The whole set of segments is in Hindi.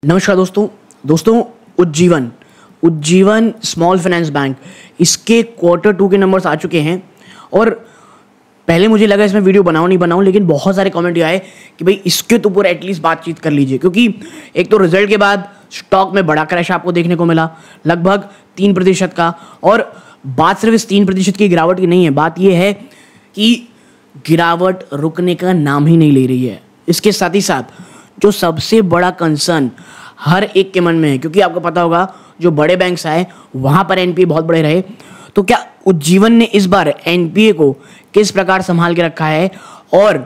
नमस्कार दोस्तों Ujjivan Ujjivan small finance bank इसके Q2 के नंबर्स आ चुके हैं। और पहले मुझे लगा इसमें वीडियो बनाऊं नहीं बनाऊं, लेकिन बहुत सारे कमेंट आए कि भाई इसके तो ऊपर एटलीस्ट बातचीत कर लीजिए, क्योंकि एक तो रिजल्ट के बाद स्टॉक में बड़ा क्रैश आपको देखने को मिला लगभग 3% का। और बात सिर्फ इस 3% की गिरावट की नहीं है, बात यह है कि गिरावट रुकने का नाम ही नहीं ले रही है। इसके साथ ही साथ जो सबसे बड़ा कंसर्न हर एक के मन में है, क्योंकि आपको पता होगा जो बड़े बैंक्स आए वहां पर एनपीए बहुत बड़े रहे, तो क्या उज्जीवन ने इस बार एनपीए को किस प्रकार संभाल के रखा है और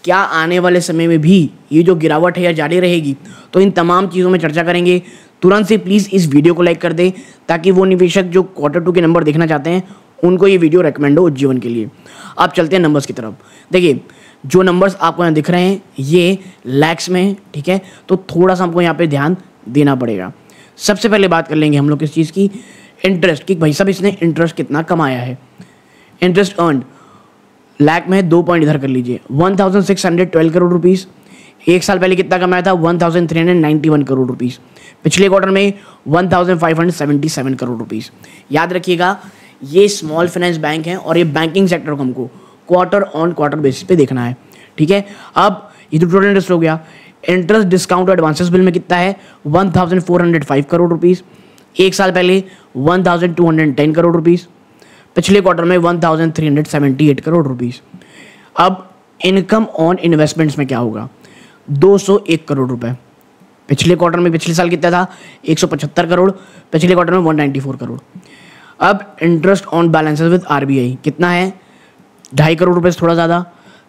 क्या आने वाले समय में भी ये जो गिरावट है या जारी रहेगी। तो इन तमाम चीज़ों में चर्चा करेंगे। तुरंत से प्लीज़ इस वीडियो को लाइक कर दें ताकि वो निवेशक जो Q2 के नंबर देखना चाहते हैं उनको ये वीडियो रेकमेंड हो उज्जीवन के लिए। आप चलते हैं नंबर्स की तरफ। देखिए जो नंबर्स आपको यहाँ दिख रहे हैं ये लैक्स में है, ठीक है, तो थोड़ा सा हमको यहाँ पे ध्यान देना पड़ेगा। सबसे पहले बात कर लेंगे हम लोग किस चीज़ की, इंटरेस्ट की। भाई साहब इसने इंटरेस्ट कितना कमाया है। इंटरेस्ट अर्न लाख में 2 पॉइंट इधर कर लीजिए, 1612 करोड़ रुपीज़। एक साल पहले कितना कमाया था, 1391 करोड़ रुपीज़। पिछले क्वार्टर में 1577 करोड़ रुपीज़। याद रखिएगा ये स्मॉल फाइनेंस बैंक है और ये बैंकिंग सेक्टर को हमको क्वार्टर बेसिस पे देखना है, ठीक है। अब ये तो टोटल इंटरेस्ट हो गया। इंटरेस्ट डिस्काउंट एडवांसेस बिल में कितना है, 1405 करोड़ रुपीज़। एक साल पहले 1210 करोड़ रुपीज़। पिछले क्वार्टर में 1378 करोड़ रुपीज़। अब इनकम ऑन इन्वेस्टमेंट्स में क्या होगा, 201 करोड़ रुपए। पिछले क्वार्टर में पिछले साल कितना था, 175 करोड़। पिछले क्वार्टर में 194 करोड़। अब interest on balances with RBI कितना है, 2.5 करोड़ रुपए से थोड़ा ज़्यादा।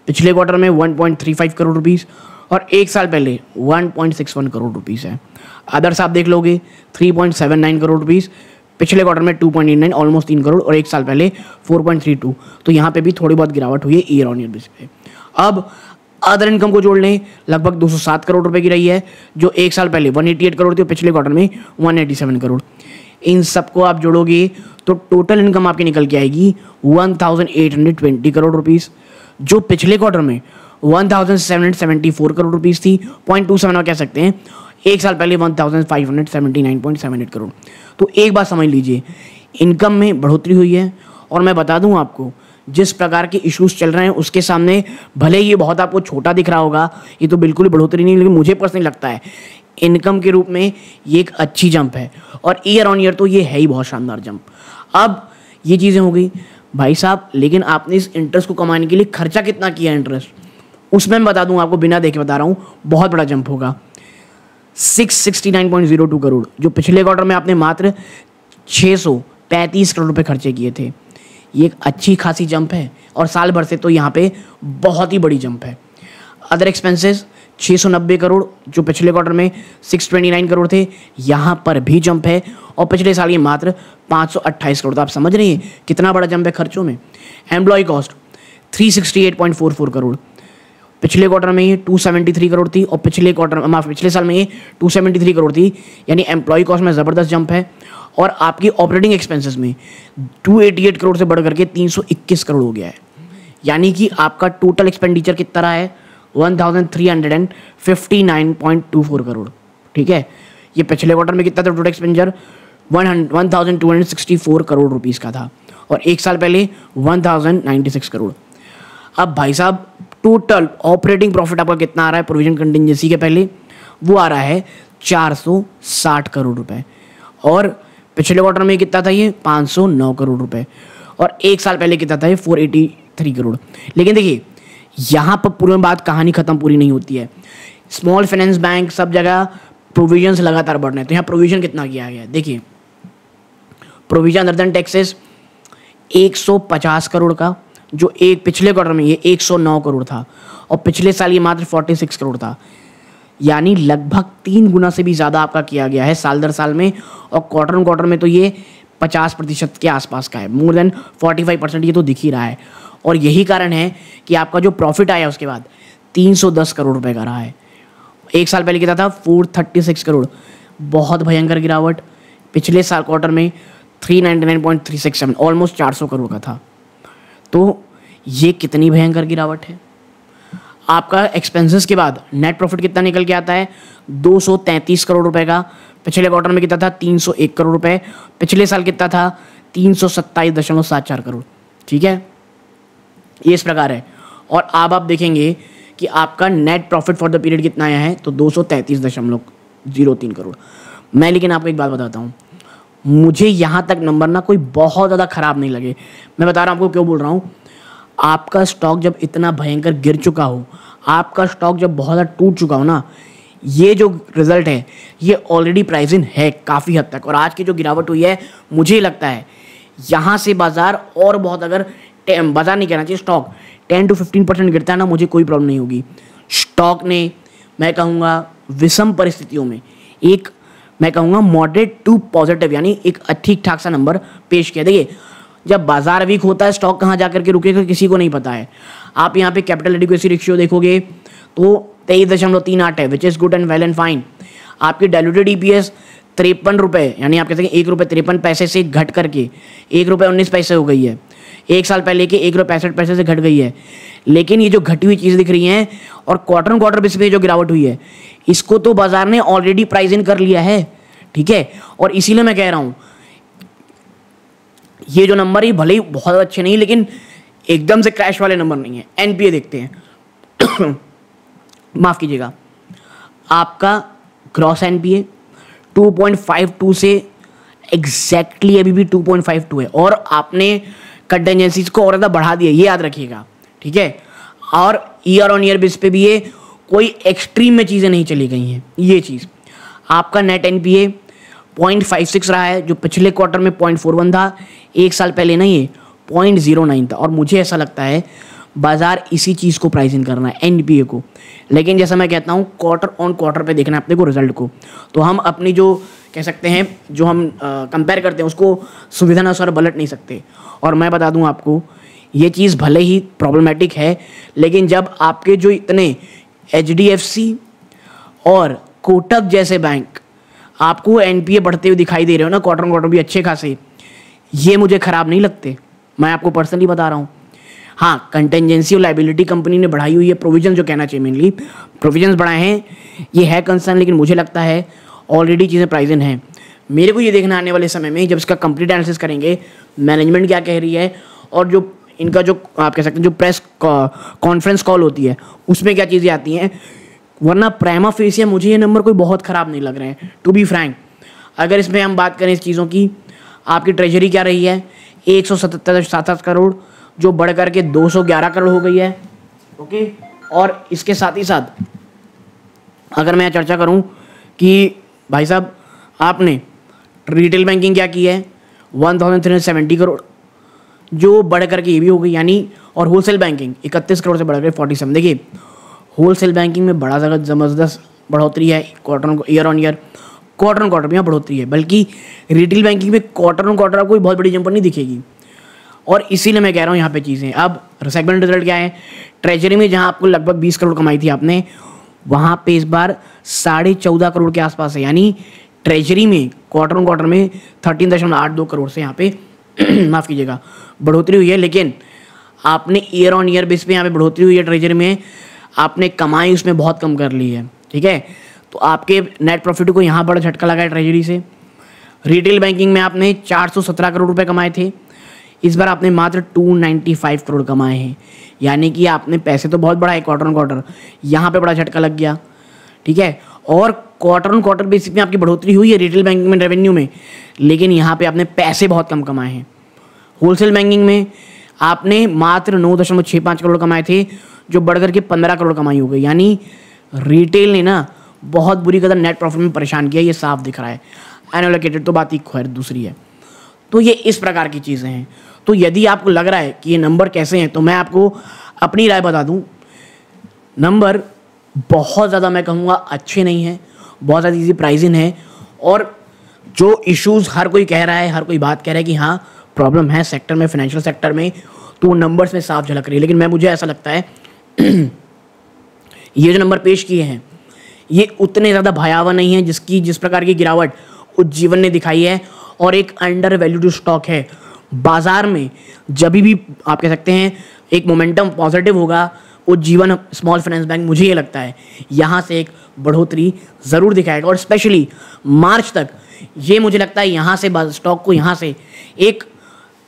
पिछले क्वार्टर में 1.35 करोड़ रुपीज़ और एक साल पहले 1.61 करोड़ रुपीज़ है। अदर्स आप देख लोगे 3.79 करोड़ रुपीज़। पिछले क्वार्टर में 2.89 ऑलमोस्ट 3 करोड़ और एक साल पहले 4.32। तो यहाँ पे भी थोड़ी बहुत गिरावट हुई है ईयर ऑन ईयर बेसिस पे। अब अदर इनकम को जोड़ लें, लगभग 207 करोड़ रुपए की रही है, जो एक साल पहले 188 करोड़ थी और पिछले क्वार्टर में 187 करोड़। इन सबको आप जोड़ोगे तो टोटल इनकम आपकी निकल के आएगी 1820 करोड़ रुपीज़, जो पिछले क्वार्टर में 1774 करोड़ रुपीज़ थी। 0.27 में कह सकते हैं, एक साल पहले 1579.78 करोड़। तो एक बात समझ लीजिए, इनकम में बढ़ोतरी हुई है। और मैं बता दूं आपको, जिस प्रकार के इश्यूज चल रहे हैं उसके सामने भले ये बहुत आपको छोटा दिख रहा होगा, ये तो बिल्कुल ही बढ़ोतरी नहीं, लेकिन मुझे पर्सनली लगता है इनकम के रूप में ये एक अच्छी जंप है। और ईयर ऑन ईयर तो ये है ही बहुत शानदार जंप। अब ये चीज़ें हो गई भाई साहब, लेकिन आपने इस इंटरेस्ट को कमाने के लिए खर्चा कितना किया इंटरेस्ट, उसमें मैं बता दूं आपको, बिना देखे बता रहा हूं, बहुत बड़ा जंप होगा। 669.02 करोड़, जो पिछले क्वार्टर में आपने मात्र 635 करोड़ रुपए खर्चे किए थे। ये एक अच्छी खासी जंप है और साल भर से तो यहाँ पे बहुत ही बड़ी जंप है। अदर एक्सपेंसेस 690 करोड़, जो पिछले क्वार्टर में 629 करोड़ थे, यहाँ पर भी जंप है। और पिछले साल ये मात्र 528 करोड़ था। आप समझ रहे हैं कितना बड़ा जंप है खर्चों में। एम्प्लॉय कॉस्ट 368.44 करोड़, पिछले क्वार्टर में ये 273 करोड़ थी और पिछले साल में ये 273 करोड़ थी, यानी एम्प्लॉय कॉस्ट में ज़बरदस्त जंप है। और आपकी ऑपरेटिंग एक्सपेंसेस में 288 करोड़ से बढ़ करके 321 करोड़ हो गया है, यानी कि आपका टोटल एक्सपेंडिचर कितना रहा है, 1359.24 करोड़, ठीक है। ये पिछले क्वार्टर में कितना था टोटल एक्सपेंडिचर, 1264 करोड़ रुपीज़ का था और एक साल पहले 1096 करोड़। अब भाई साहब टोटल ऑपरेटिंग प्रॉफिट आपका कितना आ रहा है प्रोविजन कंटिंजेंसी के पहले, वो आ रहा है 460 करोड़ रुपए। और पिछले क्वार्टर में कितना था ये, 509 करोड़ रुपए। और एक साल पहले कितना था ये, 483 करोड़। लेकिन देखिए यहाँ पर पूरी बात, कहानी खत्म पूरी नहीं होती है। स्मॉल फाइनेंस बैंक सब जगह प्रोविजंस लगातार बढ़ रहे हैं, तो यहाँ प्रोविजन कितना किया गया है, देखिए provision other than taxes 150 crore का, जो एक पिछले क्वार्टर में ये 109 करोड़ था और पिछले साल ये मात्र 46 करोड़ था, यानी लगभग 3 गुना से भी ज़्यादा आपका किया गया है साल दर साल में। और क्वार्टर ऑन क्वार्टर में तो ये 50% के आसपास का है, मोर देन 45% ये तो दिख ही रहा है। और यही कारण है कि आपका जो प्रॉफिट आया उसके बाद 310 करोड़ रुपए का रहा है। एक साल पहले कितना था, 436 करोड़, बहुत भयंकर गिरावट। पिछले साल क्वार्टर में 399.367, ऑलमोस्ट 400 करोड़ का था। तो ये कितनी भयंकर गिरावट है। आपका एक्सपेंसेस के बाद नेट प्रॉफिट कितना निकल के आता है, 233 करोड़ रुपए का। पिछले क्वार्टर में कितना था, 301 करोड़ रुपए। पिछले साल कितना था, 327.74 करोड़। ठीक है, ये इस प्रकार है। और अब आप देखेंगे कि आपका net profit for the period कितना आया है, तो 233.03 करोड़। मैं लेकिन आपको एक बात बताता हूँ, मुझे यहाँ तक नंबर ना कोई बहुत ज़्यादा ख़राब नहीं लगे। मैं बता रहा हूँ आपको क्यों बोल रहा हूँ। आपका स्टॉक जब इतना भयंकर गिर चुका हो, आपका स्टॉक जब बहुत ज़्यादा टूट चुका हो ना, ये जो रिजल्ट है ये ऑलरेडी प्राइस इन है काफ़ी हद तक। और आज की जो गिरावट हुई है, मुझे लगता है यहाँ से बाजार और बहुत, अगर बाजार नहीं कहना चाहिए, स्टॉक 10 to 15% गिरता है ना, मुझे कोई प्रॉब्लम नहीं होगी। स्टॉक ने, मैं कहूँगा विषम परिस्थितियों में एक, मैं कहूँगा मॉडरेट टू पॉजिटिव, यानी एक ठीक ठाक सा नंबर पेश किया। देखिए, जब बाजार वीक होता है स्टॉक कहाँ जाकर के रुकेगा किसी को नहीं पता है। आप यहाँ पे कैपिटल एडिक्वेसी रेशियो देखोगे तो 23.38 है, which is good and well and fine. आपकी डाइल्यूटेड ईपीएस 53 रुपये, यानी आप कहते हैं 1 रुपये 53 पैसे से घट करके 1 रुपये 19 पैसे हो गई है। एक साल पहले के 1 रुपये 65 पैसे से घट गई है। लेकिन ये जो घटी हुई चीज़ दिख रही हैं और क्वार्टर क्वार्टर बेसिस पे जो गिरावट हुई है, इसको तो बाजार ने ऑलरेडी प्राइस इन कर लिया है। ठीक है, और इसीलिए मैं कह रहा हूँ ये जो नंबर है भले ही बहुत अच्छे नहीं, लेकिन एकदम से क्रैश वाले नंबर नहीं है। एनपीए देखते हैं माफ कीजिएगा, आपका ग्रॉस एनपीए 2.52 से एग्जैक्टली अभी भी 2.52 है, और आपने कंटेंजेंसीज को और ज़्यादा बढ़ा दिया, ये याद रखिएगा। ठीक है, और ईयर ऑन ईयर बेस पे भी ये कोई एक्सट्रीम में चीज़ें नहीं चली गई हैं। ये चीज़ आपका नेट एनपीए 0.56 रहा है, जो पिछले क्वार्टर में 0.41 था, एक साल पहले नहीं है 0.09 था। और मुझे ऐसा लगता है बाजार इसी चीज़ को प्राइस इन करना है, एनपीए को। लेकिन जैसा मैं कहता हूँ क्वार्टर ऑन क्वार्टर पे देखना है अपने को रिजल्ट को। तो हम अपनी जो कह सकते हैं, जो हम कंपेयर करते हैं उसको सुविधानुसार पलट नहीं सकते। और मैं बता दूं आपको, ये चीज़ भले ही प्रॉब्लमेटिक है, लेकिन जब आपके जो इतने एचडीएफसी और कोटक जैसे बैंक आपको एनपीए बढ़ते हुए दिखाई दे रहे हो ना, क्वार्टर क्वार्टर भी अच्छे खासे, ये मुझे ख़राब नहीं लगते। मैं आपको पर्सनली बता रहा हूँ। हाँ, कंटेंजेंसी और लाइबिलिटी कंपनी ने बढ़ाई हुई है, प्रोविजन जो कहना चाहिए, मेनली प्रोविजन बढ़ाए हैं, ये है कंसर्न। लेकिन मुझे लगता है ऑलरेडी चीज़ें प्राइस इन हैं। मेरे को ये देखना आने वाले समय में, जब इसका कंप्लीट एनालिसिस करेंगे, मैनेजमेंट क्या कह रही है, और जो इनका जो आप कह सकते हैं जो प्रेस कॉन्फ्रेंस कॉल होती है उसमें क्या चीज़ें आती हैं। वरना प्राइमा फेसिया मुझे ये नंबर कोई बहुत ख़राब नहीं लग रहे हैं, टू बी फ्रैंक। अगर इसमें हम बात करें इस चीज़ों की, आपकी ट्रेजरी क्या रही है, 177.77 करोड़, जो बढ़ करके 211 करोड़ हो गई है। ओके, और इसके साथ ही साथ अगर मैं चर्चा करूं कि भाई साहब आपने रिटेल बैंकिंग क्या की है, 1370 करोड़, जो बढ़ करके ये भी हो गई, यानी, और होलसेल बैंकिंग 31 करोड़ से बढ़ कर 47। देखिए, होलसेल बैंकिंग में बड़ा ज़बरदस्त बढ़ोतरी है, quarter year on year, quarter on quarter में यहाँ बढ़ोतरी है। बल्कि रिटेल बैंकिंग में क्वार्टर ऑन क्वार्टर कोई बहुत बड़ी जंपर नहीं दिखेगी। और इसीलिए मैं कह रहा हूँ यहाँ पे चीज़ें। अब सेगमेंट रिजल्ट क्या है, ट्रेजरी में जहाँ आपको लगभग 20 करोड़ कमाई थी आपने, वहाँ पे इस बार 14.5 करोड़ के आसपास है। यानी ट्रेजरी में क्वार्टर ऑन क्वार्टर में 13.82 करोड़ से यहाँ पे माफ़ कीजिएगा बढ़ोतरी हुई है। लेकिन आपने ईयर ऑन ईयर बेस पे यहाँ पे बढ़ोतरी हुई है ट्रेजरी में, आपने कमाई उसमें बहुत कम कर ली है। ठीक है, तो आपके नेट प्रॉफिट को यहाँ बड़ा झटका लगा है ट्रेजरी से। रिटेल बैंकिंग में आपने 417 करोड़ रुपए कमाए थे, इस बार आपने मात्र 295 करोड़ कमाए हैं। यानी कि आपने पैसे तो बहुत बढ़ाए क्वार्टर ऑन क्वार्टर, यहाँ पे बड़ा झटका लग गया। ठीक है, और क्वार्टर ऑन क्वार्टर बेसिस में आपकी बढ़ोतरी हुई है रिटेल बैंकिंग में रेवेन्यू में, लेकिन यहाँ पे आपने पैसे बहुत कम कमाए हैं। होलसेल बैंकिंग में आपने मात्र 9.65 करोड़ कमाए थे, जो बढ़कर के 15 करोड़ कमाई हो गई। यानी रिटेल ने ना बहुत बुरी कदर नेट प्रॉफिट में परेशान किया, ये साफ दिख रहा है। अनएलोकेटेड तो बात ही खैर दूसरी है। तो ये इस प्रकार की चीज़ें हैं। तो यदि आपको लग रहा है कि ये नंबर कैसे हैं, तो मैं आपको अपनी राय बता दूं, नंबर बहुत ज़्यादा मैं कहूँगा अच्छे नहीं हैं, बहुत ज़्यादा इजी प्राइसिंग है। और जो इश्यूज़ हर कोई कह रहा है, हर कोई बात कह रहा है कि हाँ प्रॉब्लम है सेक्टर में, फाइनेंशियल सेक्टर में, तो वो नंबर्स में साफ झलक रही है। लेकिन मुझे ऐसा लगता है ये जो नंबर पेश किए हैं ये उतने ज़्यादा भयावह नहीं है जिस प्रकार की गिरावट उज्जीवन ने दिखाई है। और एक अंडर वैल्यूड स्टॉक है बाजार में। जब भी आप कह सकते हैं एक मोमेंटम पॉजिटिव होगा, उज्जीवन स्मॉल फाइनेंस बैंक मुझे ये लगता है यहाँ से एक बढ़ोतरी ज़रूर दिखाएगा, और स्पेशली मार्च तक ये मुझे लगता है यहाँ से स्टॉक को यहाँ से एक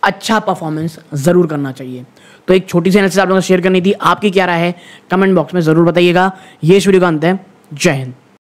अच्छा परफॉर्मेंस ज़रूर करना चाहिए। तो एक छोटी सी एनालिसिस आप लोगों को शेयर करनी थी। आपकी क्या राय है कमेंट बॉक्स में ज़रूर बताइएगा। ये इस वीडियो का अंत है। जय हिंद।